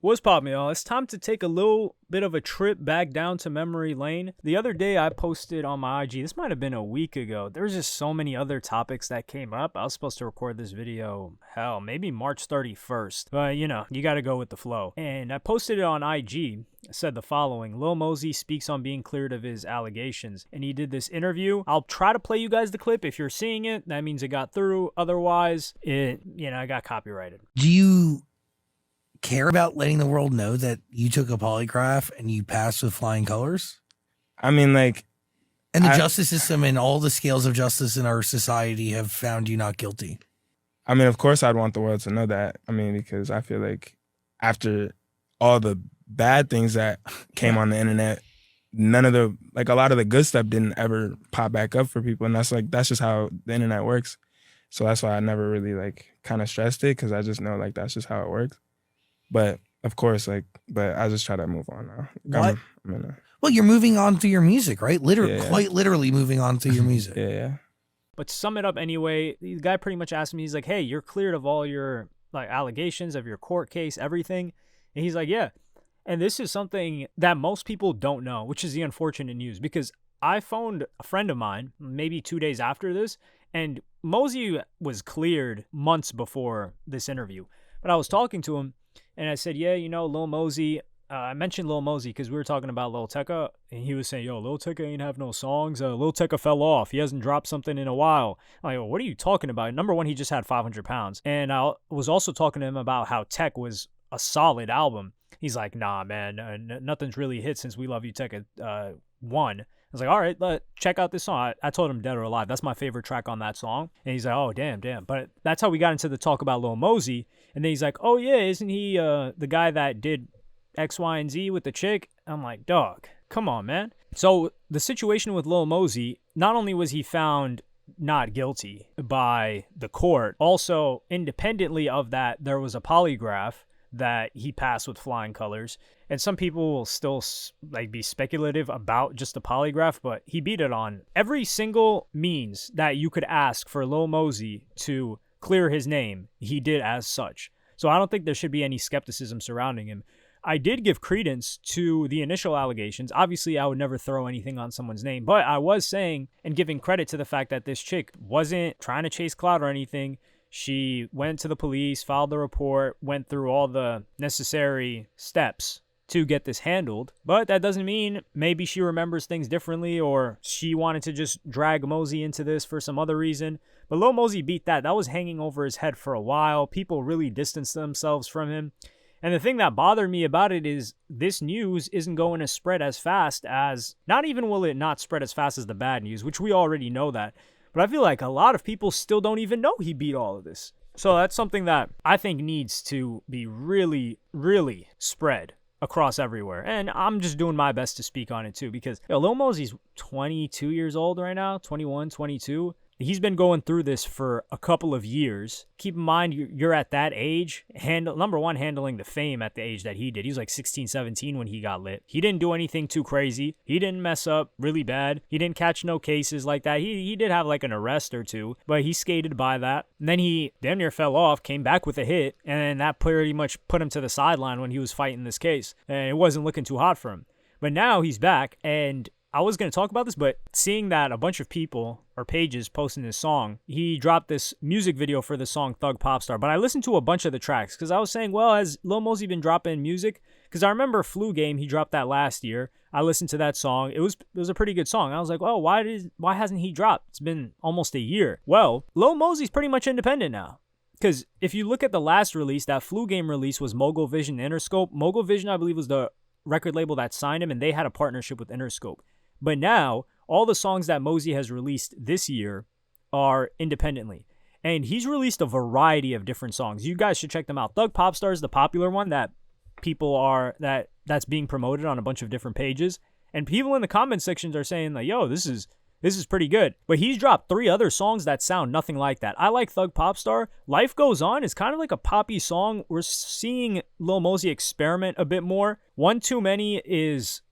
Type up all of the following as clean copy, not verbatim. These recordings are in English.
What's poppin', y'all? It's time to take a little bit of a trip back down to memory lane. The other day I posted on my IG, this might have been a week ago. There's just so many other topics that came up. I was supposed to record this video, maybe March 31st. But, you gotta go with the flow. And I posted it on IG. I said the following: Lil Mosey speaks on being cleared of his allegations. And he did this interview. I'll try to play you guys the clip. If you're seeing it, that means it got through. Otherwise, it got copyrighted. Do you care about letting the world know that you took a polygraph and you passed with flying colors? I mean, and the justice system and all the scales of justice in our society have found you not guilty. I mean, of course I'd want the world to know that. I mean, because I feel like after all the bad things that came on the internet, none of a lot of the good stuff didn't ever pop back up for people. And that's just how the internet works. So that's why I never really kind of stressed it, because I just know that's just how it works. But of course, but I just try to move on now. What? Well, you're moving on to your music, right? Quite literally moving on to your music. Yeah. But to sum it up anyway, the guy pretty much asked me, he's like, hey, you're cleared of all your allegations of your court case, everything. And he's like, yeah. And this is something that most people don't know, which is the unfortunate news, because I phoned a friend of mine maybe 2 days after this, and Mosey was cleared months before this interview. But I was talking to him, and I said, yeah, Lil Mosey. I mentioned Lil Mosey because we were talking about Lil Tecca, and he was saying, yo, Lil Tecca ain't have no songs. Lil Tecca fell off. He hasn't dropped something in a while. I'm like, well, what are you talking about? Number one, he just had 500 pounds. And I was also talking to him about how Tech was a solid album. He's like, nah, man, nothing's really hit since We Love You Tecca 1. I was like, all right, check out this song. I told him Dead or Alive. That's my favorite track on that song. And he's like, oh, damn. But that's how we got into the talk about Lil Mosey. And then he's like, oh, yeah, isn't he the guy that did X, Y, and Z with the chick? I'm like, dog, come on, man. So the situation with Lil Mosey, not only was he found not guilty by the court, also independently of that, there was a polygraph that he passed with flying colors. And some people will still be speculative about just the polygraph, but he beat it on every single means that you could ask for Lil Mosey to clear his name. He did as such. So I don't think there should be any skepticism surrounding him. I did give credence to the initial allegations. Obviously, I would never throw anything on someone's name, but I was saying and giving credit to the fact that this chick wasn't trying to chase clout or anything. She went to the police, filed the report, went through all the necessary steps to get this handled. But that doesn't mean maybe she remembers things differently, or she wanted to just drag Mosey into this for some other reason. But Lil Mosey beat that. That was hanging over his head for a while. People really distanced themselves from him. And the thing that bothered me about it is this news isn't going to spread as fast as, not even will it not spread as fast as the bad news, which we already know that. But I feel like a lot of people still don't even know he beat all of this. So that's something that I think needs to be really, really spread across everywhere. And I'm just doing my best to speak on it too, because Lil Mosey's 22 years old right now, 21, 22. He's been going through this for a couple of years. Keep in mind, you're at that age, number one, handling the fame at the age that he did. He was like 16, 17 when he got lit. He didn't do anything too crazy. He didn't mess up really bad. He didn't catch no cases like that. He did have an arrest or two, but he skated by that. And then he damn near fell off, came back with a hit, and that pretty much put him to the sideline when he was fighting this case. And it wasn't looking too hot for him. But now he's back, and I was going to talk about this, but seeing that a bunch of people or pages posting this song, he dropped this music video for the song Thug Popstar. But I listened to a bunch of the tracks because I was saying, well, has Lil Mosey been dropping music? Because I remember Flu Game, he dropped that last year. I listened to that song. It was a pretty good song. I was like, oh, why hasn't he dropped? It's been almost a year. Well, Lil Mosey's pretty much independent now. Because if you look at the last release, that Flu Game release was Mogul Vision Interscope. Mogul Vision, I believe, was the record label that signed him, and they had a partnership with Interscope. But now, all the songs that Mosey has released this year are independently. And he's released a variety of different songs. You guys should check them out. Thug Popstar is the popular one that that's being promoted on a bunch of different pages. And people in the comment sections are saying like, yo, this is pretty good. But he's dropped 3 other songs that sound nothing like that. I like Thug Popstar. Life Goes On is kind of like a poppy song. We're seeing Lil Mosey experiment a bit more. One Too Many is...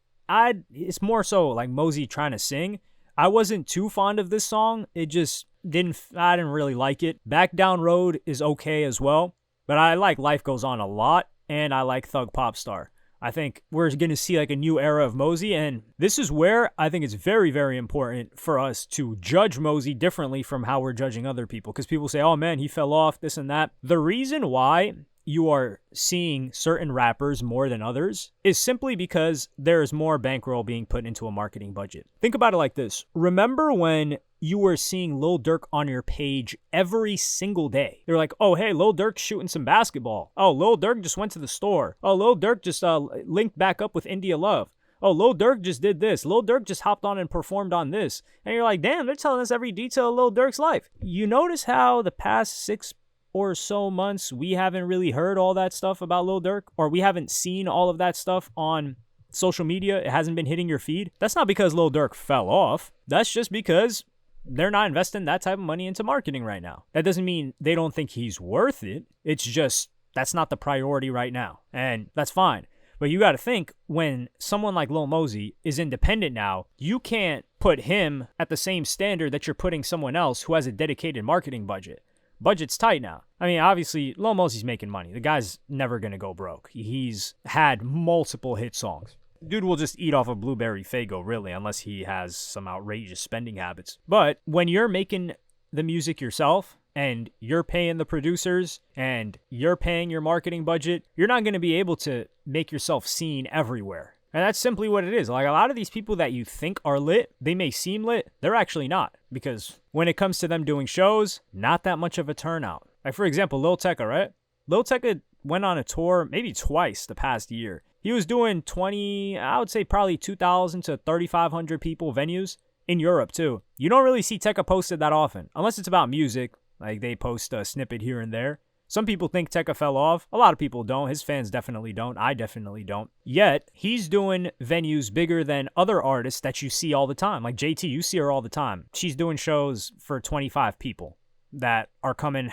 it's more so like Mosey trying to sing. I wasn't too fond of this song. I didn't really like it. Back Down Road is okay as well, but I like Life Goes On a lot. and I like Thug Popstar. I think we're going to see like a new era of Mosey, and this is where I think it's very, very important for us to judge Mosey differently from how we're judging other people, because people say, oh man, he fell off, this and that. The reason why you are seeing certain rappers more than others is simply because there is more bankroll being put into a marketing budget. Think about it like this. Remember when you were seeing Lil Durk on your page every single day? They're like, oh, hey, Lil Durk's shooting some basketball. Oh, Lil Durk just went to the store. Oh, Lil Durk just linked back up with India Love. Oh, Lil Durk just did this. Lil Durk just hopped on and performed on this. And you're like, damn, they're telling us every detail of Lil Durk's life. You notice how the past 6 or so months, we haven't really heard all that stuff about Lil Durk, or we haven't seen all of that stuff on social media. It hasn't been hitting your feed. That's not because Lil Durk fell off. That's just because they're not investing that type of money into marketing right now. That doesn't mean they don't think he's worth it. It's just that's not the priority right now. And that's fine. But you got to think, when someone like Lil Mosey is independent now, you can't put him at the same standard that you're putting someone else who has a dedicated marketing budget. Budget's tight now. I mean, obviously, Lil Mosey's making money. The guy's never going to go broke. He's had multiple hit songs. Dude will just eat off a blueberry Faygo, really, unless he has some outrageous spending habits. But when you're making the music yourself, and you're paying the producers, and you're paying your marketing budget, you're not going to be able to make yourself seen everywhere. And that's simply what it is. Like, a lot of these people that you think are lit, they may seem lit, they're actually not. Because when it comes to them doing shows, not that much of a turnout. Like, for example, Lil Tecca, right? Lil Tecca went on a tour maybe twice the past year. He was doing 20, I would say probably 2,000 to 3,500 people venues in Europe, too. You don't really see Tecca posted that often, unless it's about music. Like, they post a snippet here and there. Some people think Tecca fell off. A lot of people don't. His fans definitely don't. I definitely don't. Yet, he's doing venues bigger than other artists that you see all the time. Like JT, you see her all the time. She's doing shows for 25 people that are coming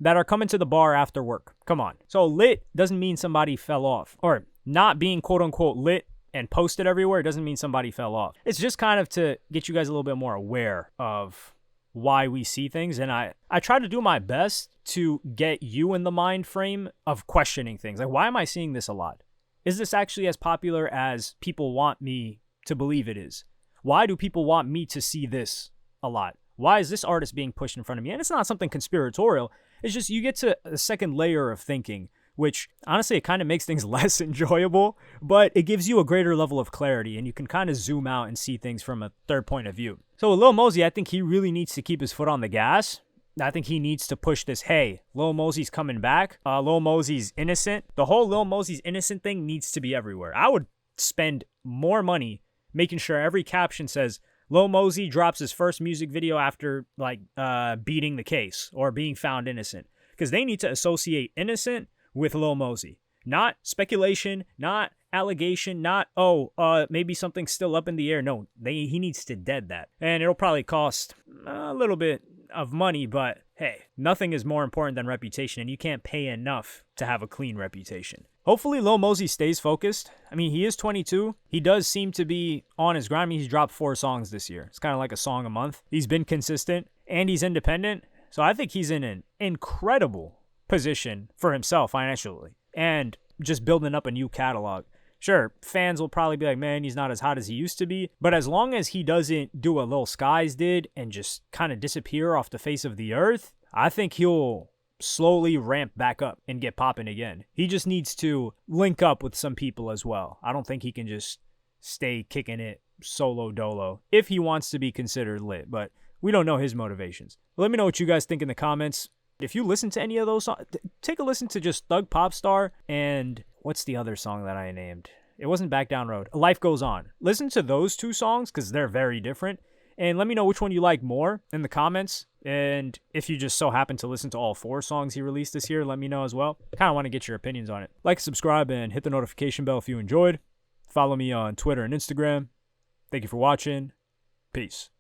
to the bar after work. Come on. So lit doesn't mean somebody fell off. Or not being quote unquote lit and posted everywhere doesn't mean somebody fell off. It's just kind of to get you guys a little bit more aware of why we see things, and I try to do my best to get you in the mind frame of questioning things. Like, why am I seeing this a lot? Is this actually as popular as people want me to believe it is? Why do people want me to see this a lot? Why is this artist being pushed in front of me? And it's not something conspiratorial. It's just you get to a second layer of thinking, which honestly, it kind of makes things less enjoyable, but it gives you a greater level of clarity, and you can kind of zoom out and see things from a third point of view. So with Lil Mosey, I think he really needs to keep his foot on the gas. I think he needs to push this, hey, Lil Mosey's coming back. Lil Mosey's innocent. The whole Lil Mosey's innocent thing needs to be everywhere. I would spend more money making sure every caption says, Lil Mosey drops his first music video after, like, beating the case or being found innocent. Because they need to associate innocent with Lil Mosey. Not speculation, not allegation, not, maybe something's still up in the air. No, he needs to dead that. And it'll probably cost a little bit of money, but hey, nothing is more important than reputation, and you can't pay enough to have a clean reputation. Hopefully Lil Mosey stays focused. I mean, he is 22. He does seem to be on his grind. He's dropped 4 songs this year. It's kind of like a song a month. He's been consistent, and he's independent. So I think he's in an incredible position for himself financially and just building up a new catalog. Sure, fans will probably be like, man, he's not as hot as he used to be. But as long as he doesn't do what Lil Skies did and just kind of disappear off the face of the earth, I think he'll slowly ramp back up and get popping again. He just needs to link up with some people as well. I don't think he can just stay kicking it solo dolo if he wants to be considered lit. But we don't know his motivations. Let me know what you guys think in the comments. If you listen to any of those songs, take a listen to just Thug Popstar and what's the other song that I named? It wasn't Back Down Road. Life Goes On. Listen to those 2 songs because they're very different. And let me know which one you like more in the comments. And if you just so happen to listen to all 4 songs he released this year, let me know as well. Kind of want to get your opinions on it. Like, subscribe, and hit the notification bell if you enjoyed. Follow me on Twitter and Instagram. Thank you for watching. Peace.